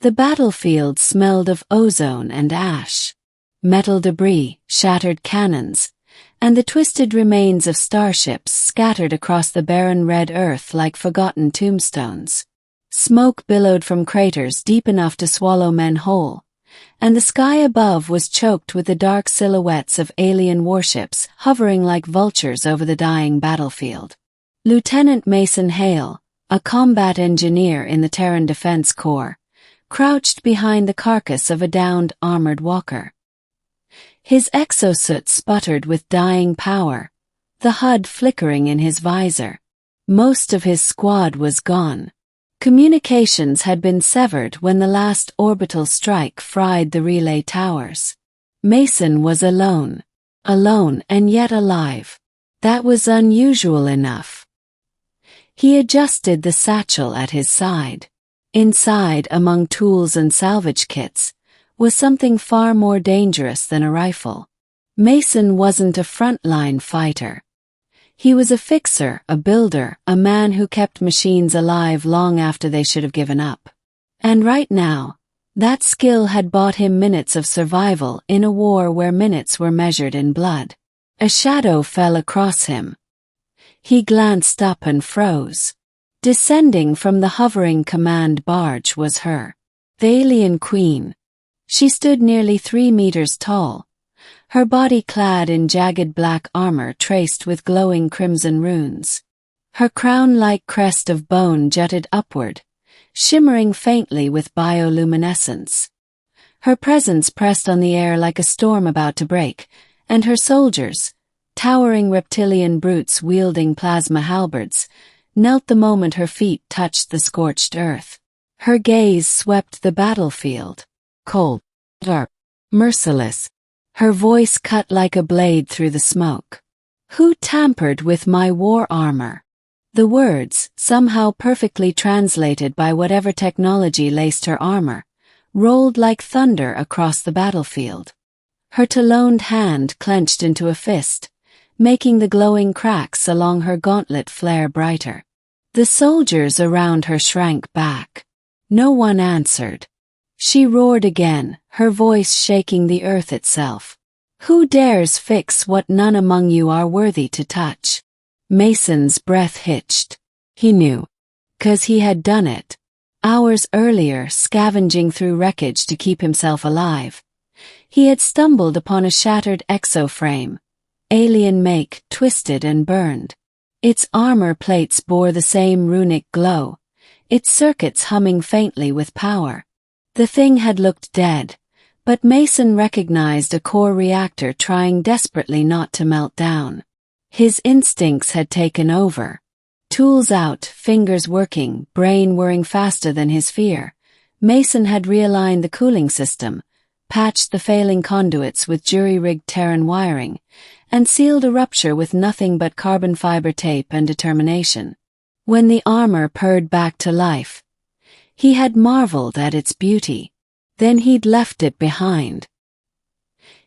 The battlefield smelled of ozone and ash, metal debris, shattered cannons, and the twisted remains of starships scattered across the barren red earth like forgotten tombstones. Smoke billowed from craters deep enough to swallow men whole, and the sky above was choked with the dark silhouettes of alien warships hovering like vultures over the dying battlefield. Lieutenant Mason Hale, a combat engineer in the Terran Defense Corps, crouched behind the carcass of a downed armored walker. His exosuit sputtered with dying power, the HUD flickering in his visor. Most of his squad was gone. Communications had been severed when the last orbital strike fried the relay towers. Mason was alone. Alone and yet alive. That was unusual enough. He adjusted the satchel at his side. Inside, among tools and salvage kits, was something far more dangerous than a rifle. Mason wasn't a frontline fighter. He was a fixer, a builder, a man who kept machines alive long after they should have given up. And right now, that skill had bought him minutes of survival in a war where minutes were measured in blood. A shadow fell across him. He glanced up and froze. Descending from the hovering command barge was her, the alienqueen. She stood nearly 3 meters tall, her body clad in jagged black armor traced with glowing crimson runes. Her crown-like crest of bone jutted upward, shimmering faintly with bioluminescence. Her presence pressed on the air like a storm about to break, and her soldiers, towering reptilian brutes wielding plasma halberds, knelt the moment her feet touched the scorched earth. Her gaze swept the battlefield. Cold, dark, merciless. Her voice cut like a blade through the smoke. Who tampered with my war armor? The words, somehow perfectly translated by whatever technology laced her armor, rolled like thunder across the battlefield. Her taloned hand clenched into a fist, making the glowing cracks along her gauntlet flare brighter. The soldiers around her shrank back. No one answered. She roared again, her voice shaking the earth itself. Who dares fix what none among you are worthy to touch? Mason's breath hitched. He knew. 'Cause he had done it. Hours earlier, scavenging through wreckage to keep himself alive. He had stumbled upon a shattered exoframe, alien make, twisted and burned. Its armor plates bore the same runic glow, its circuits humming faintly with power. The thing had looked dead, but Mason recognized a core reactor trying desperately not to melt down. His instincts had taken over. Tools out, fingers working, brain whirring faster than his fear. Mason had realigned the cooling system, patched the failing conduits with jury-rigged Terran wiring, and sealed a rupture with nothing but carbon fiber tape and determination. When the armor purred back to life, he had marveled at its beauty. Then he'd left it behind.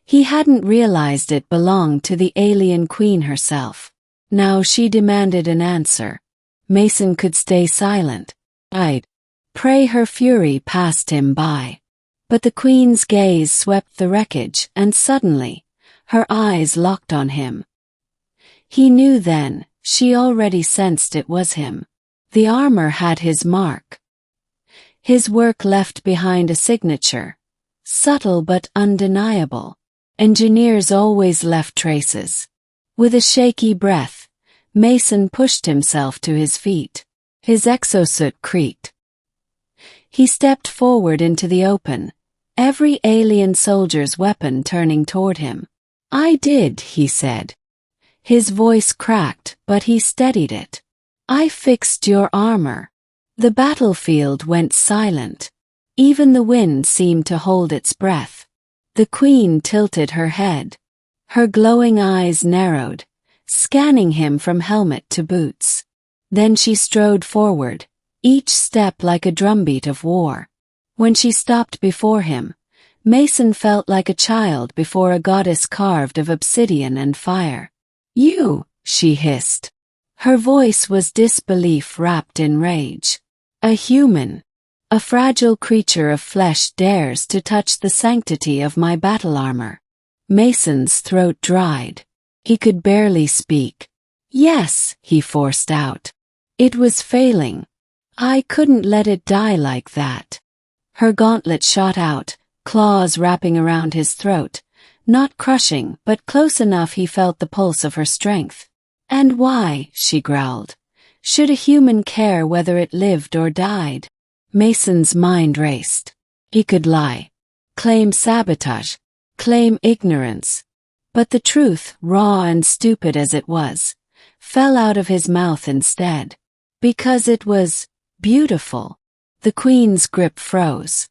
He hadn't realized it belonged to the alienqueen herself. Now she demanded an answer. Mason could stay silent. I'd pray her fury passed him by. But the queen's gaze swept the wreckage, and suddenly, her eyes locked on him. He knew then, she already sensed it was him. The armor had his mark. His work left behind a signature, subtle but undeniable. Engineers always left traces. With a shaky breath, Mason pushed himself to his feet. His exosuit creaked. He stepped forward into the open, every alien soldier's weapon turning toward him. I did, he said. His voice cracked, but he steadied it. I fixed your armor. The battlefield went silent. Even the wind seemed to hold its breath. The queen tilted her head. Her glowing eyes narrowed, scanning him from helmet to boots. Then she strode forward, each step like a drumbeat of war. When she stopped before him, Mason felt like a child before a goddess carved of obsidian and fire. You, she hissed. Her voice was disbelief wrapped in rage. A human. A fragile creature of flesh dares to touch the sanctity of my battle armor. Mason's throat dried. He could barely speak. Yes, he forced out. It was failing. I couldn't let it die like that. Her gauntlet shot out, claws wrapping around his throat, not crushing but close enough he felt the pulse of her strength. And why, she growled, should a human care whether it lived or died? Mason's mind raced. He could lie, claim sabotage, claim ignorance. But the truth, raw and stupid as it was, fell out of his mouth instead. Because it was beautiful. The Queen's grip froze.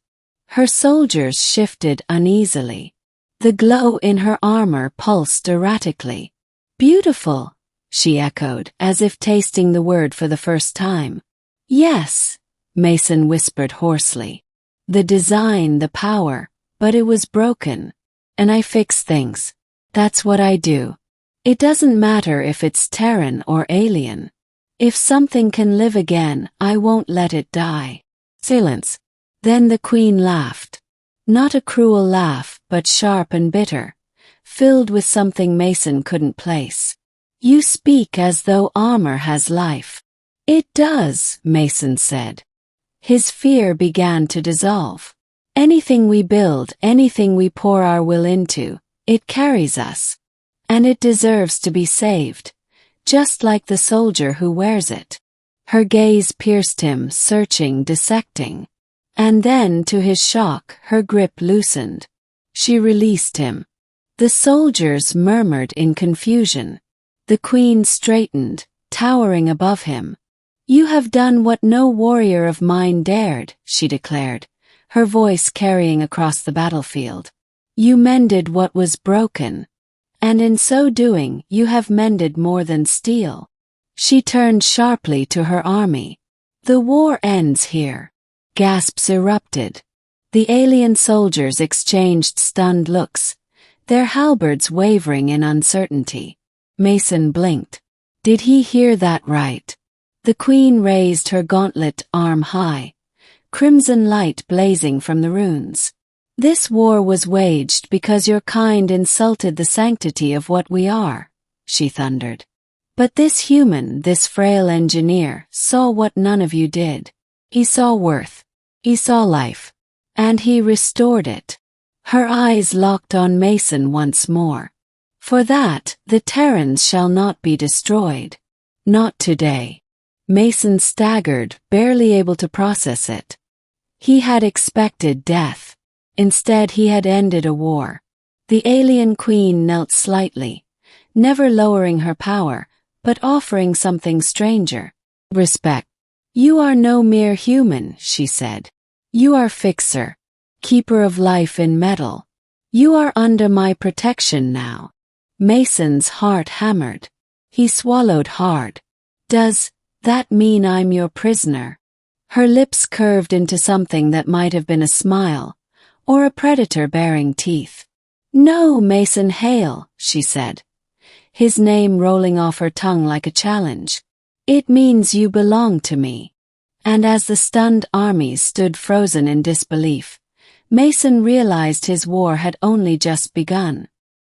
Her soldiers shifted uneasily. The glow in her armor pulsed erratically. Beautiful, she echoed, as if tasting the word for the first time. Yes, Mason whispered hoarsely. The design, the power, but it was broken. And I fix things. That's what I do. It doesn't matter if it's Terran or alien. If something can live again, I won't let it die. Silence. Then the Queen laughed. Not a cruel laugh, but sharp and bitter, filled with something Mason couldn't place. You speak as though armor has life. It does, Mason said. His fear began to dissolve. Anything we build, anything we pour our will into, it carries us. And it deserves to be saved, just like the soldier who wears it. Her gaze pierced him, searching, dissecting. And then, to his shock, her grip loosened. She released him. The soldiers murmured in confusion. The Queen straightened, towering above him. You have done what no warrior of mine dared, she declared, her voice carrying across the battlefield. You mended what was broken. And in so doing, you have mended more than steel. She turned sharply to her army. The war ends here. Gasps erupted. The alien soldiers exchanged stunned looks, their halberds wavering in uncertainty. Mason blinked. Did he hear that right? The Queen raised her gauntlet arm high, crimson light blazing from the runes. This war was waged because your kind insulted the sanctity of what we are, she thundered. But this human, this frail engineer, saw what none of you did. He saw worth. He saw life. And he restored it. Her eyes locked on Mason once more. For that, the Terrans shall not be destroyed. Not today. Mason staggered, barely able to process it. He had expected death. Instead, he had ended a war. The alien queen knelt slightly, never lowering her power, but offering something stranger. Respect. You are no mere human, she said. You are fixer, keeper of life in metal. You are under my protection now. Mason's heart hammered. He swallowed hard. Does that mean I'm your prisoner? Her lips curved into something that might have been a smile, or a predator baring teeth. No, Mason Hale, she said, his name rolling off her tongue like a challenge. It means you belong to me. And as the stunned armies stood frozen in disbelief, Mason realized his war had only just begun.